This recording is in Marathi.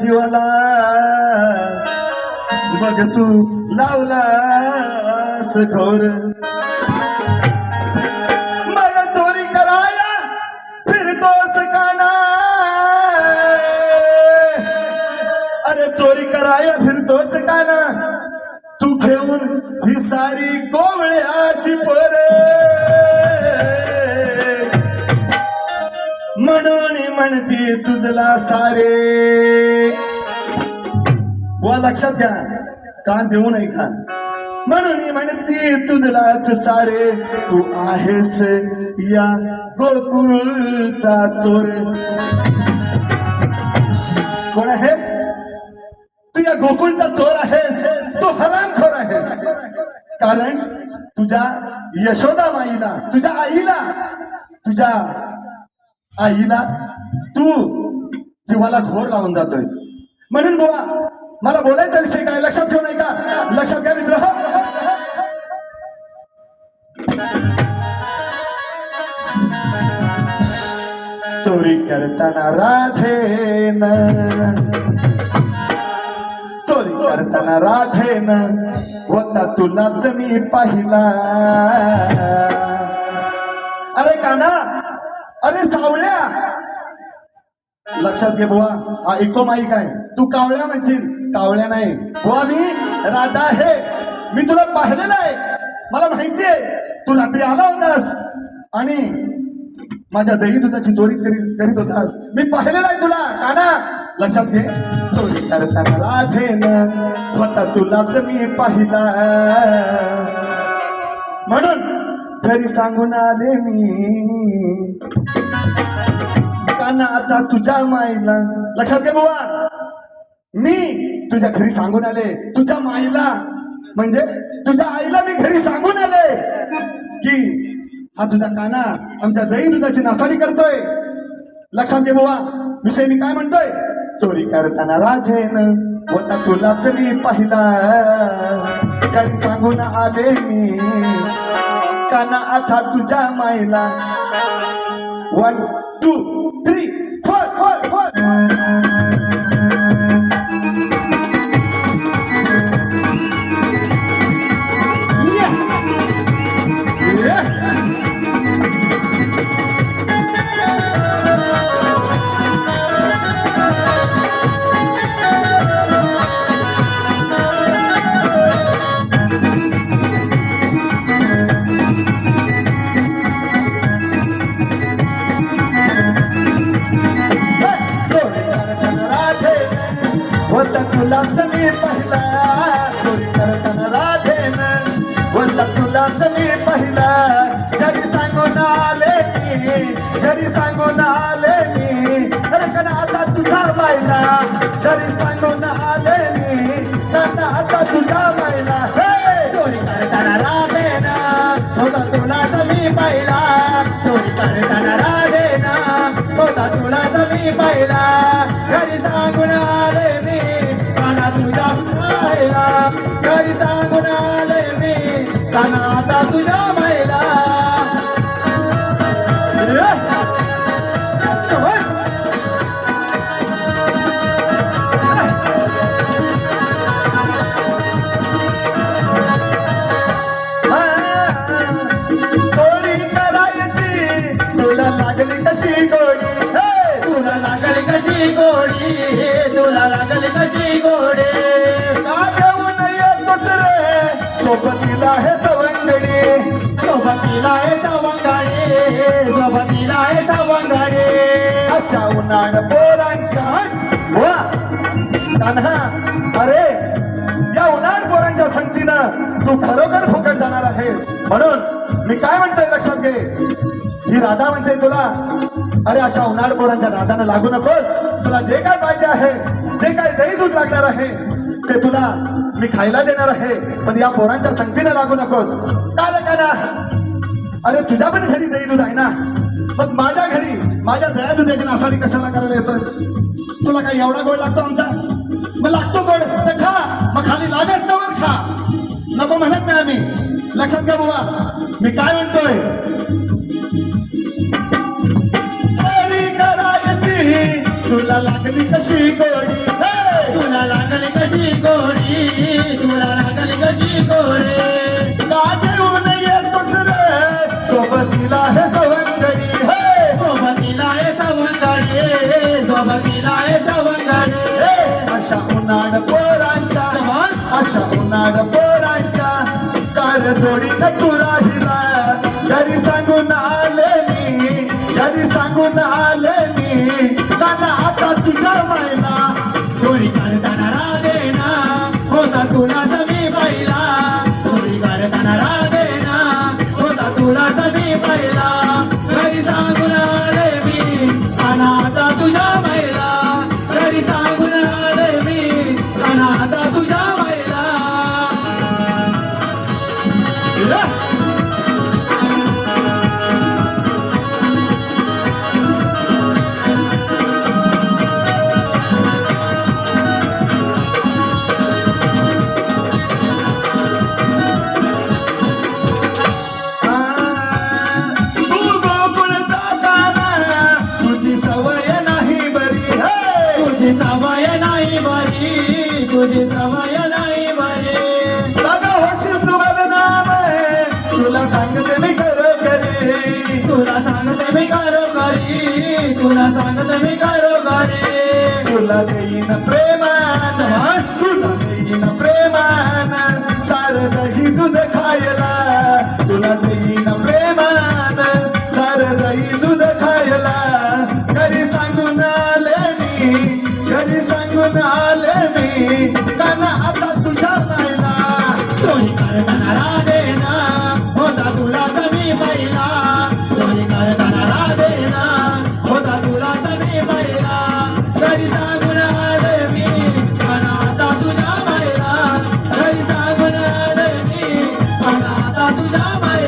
जीवाला बघ तू लावलास घोर, मला चोरी कराया फिरतोस काना, अरे चोरी कराया फिरतोस काना, तू घेऊन ही सारी कोवळ्याची पोरे, म्हणून म्हणती तुझला सारे. वा लक्षात घ्या, कान देऊ नये का, म्हणून म्हणती तुझलाच सारे, तू आहेस या गोकुळचा चोर. कोण आहेस तू? या गोकुळचा चोर आहेस, तू हरामखोर आहेस. कारण तुझ्या यशोदा माईला, तुझ्या आईला तू जीवाला घोर लावून जातोय. म्हणून बुवा मला बोलायचा विषय काय लक्षात ठेवू नाही का? लक्षात घ्या मित्र. चोरी करताना राधेन, चोरी करताना राधेन होता तुलाच मी पाहिला. अरे काना, अरे सावळ्या, लक्षात घे बुवा, हा इको माईक आहे. तू कावळ्या म्हणशील, कावळ्या नाही बुवा, मी राधा आहे. मी तुला पाहिलेलं आहे, मला माहिती आहे. तू रात्री आला होतास आणि माझ्या दही दुधाची चोरी करीत होतास. मी पाहिलेलं आहे तुला काना. लक्षात घे, चोरी करताना राधेन होता तुलाच मी पाहिला. म्हणून घरी सांगून आले मी काना आता तुझ्या माईला. लक्षात घे बुवा, मी तुझ्या घरी सांगून आले, तुझ्या माईला म्हणजे तुझ्या आईला मी घरी सांगून आले की हा तुझा काना आमच्या दही दुधाची नासाडी करतोय. लक्षात घे बुवा, विषय मी काय म्हणतोय. चोरी करताना राधेन होता तुलाच मी पाहिला, घरी सांगून आले मी काना आता तुझ्या माईला. 1 2 3 4 4 तुलाच मी पहिला. चोरी करताना राधेन होता तुलाच मी पहिला. घरी सांगून आले मी, घरी सांगून आले मी, कारण आता तुझा मायला. घरी सांगून आले मी, कारण आता तुझा मायला. चोरी करताना राधेन होता तुलाच मी पहिला. चोरी करताना राधेन होता तुलाच मी पहिला. घरी सांगून आले मी काना तुझ्या मायला. घरी सांगून आले मी काना आता तुझ्या मायला. चोरी करायची तुला लागली कशी गोडी, तुला लागली कशी गोडी, तुला लागली कशी गोडी. का घेऊन येतोस रे सोबतीला हे सवंगडी, सोबतीला हे सवंगडी, सोबतीला हे सवंगडी. अशा उन्हाळ पोरांच्या वा कान्हा, अरे या उन्हाळ पोरांच्या संगतीनं तू खरोखर फुकट जाणार आहेस. म्हणून मी काय म्हणतोय लक्षात घे. ही राधा म्हणते तुला, अरे अशा उन्हाळ पोरांच्या नादानं लागू नकोस. तुला जे काय पाहिजे आहे, जे काय दही दूध लागणार आहे ते तुला मी खायला देणार आहे, पण या पोरांच्या संगतीनं लागू नकोस. काय का ना, अरे तुझ्या पण घरी दही दूध आहे ना, मग माझ्या घरी माझ्या दया दुधाची नासाडी कशाला करायला येतोय? तुला काय एवढा गोड लागतो आमचा? मग लागतो गोड तर खा, मग खाली लागत नवर खा, नको म्हणत नाही आम्ही. लक्षात घ्या बुवा, मी काय म्हणतोय. चोरी करायची तुला लागली कशी गोडी, उन्हाळ पोरांच्या अशा उन्हाळ पोरांच्या कार थोडी नटू राहिला घरी सांगून आले मी घरी सांगून आले मी त्यांना आता तुझ्या मायला चोरी करताना राधेना होता तुला समी पहिला चोरी करताना राधेना होता तुला समी पहिला घरी सांगून आले मी आणि आता तुझ्या महिला घरी सांगून आले मी आणि आता तुझ्या महिला तू गोकुळ जाताना तुझी सवय नाही बरी हे तुझी सवय नाही बरी तुझी सवय नाही बरी सगळं होशील तू बदनाम तुला सांगते मी खरं खरी तुला सांगते मी घरोघरी तुला सांगते मी घरोघरी तुला देईन प्रेमान तुला देईन प्रेमान सार दही दूध खायला तुला देईन प्रेमान सार दही दूध खायला घरी सांगून आले मी घरी सांगून आले मी त्यांना आता तुझ्या पाहिला चोरी करताना राधेना होता तुला समी पहिला चोरी करताना राधेना होता तुला समी पहिला घरी सांगून आले मी आणि आता तुझ्या महिला घरी सांगून आले मी आणि आता तुझ्या महिला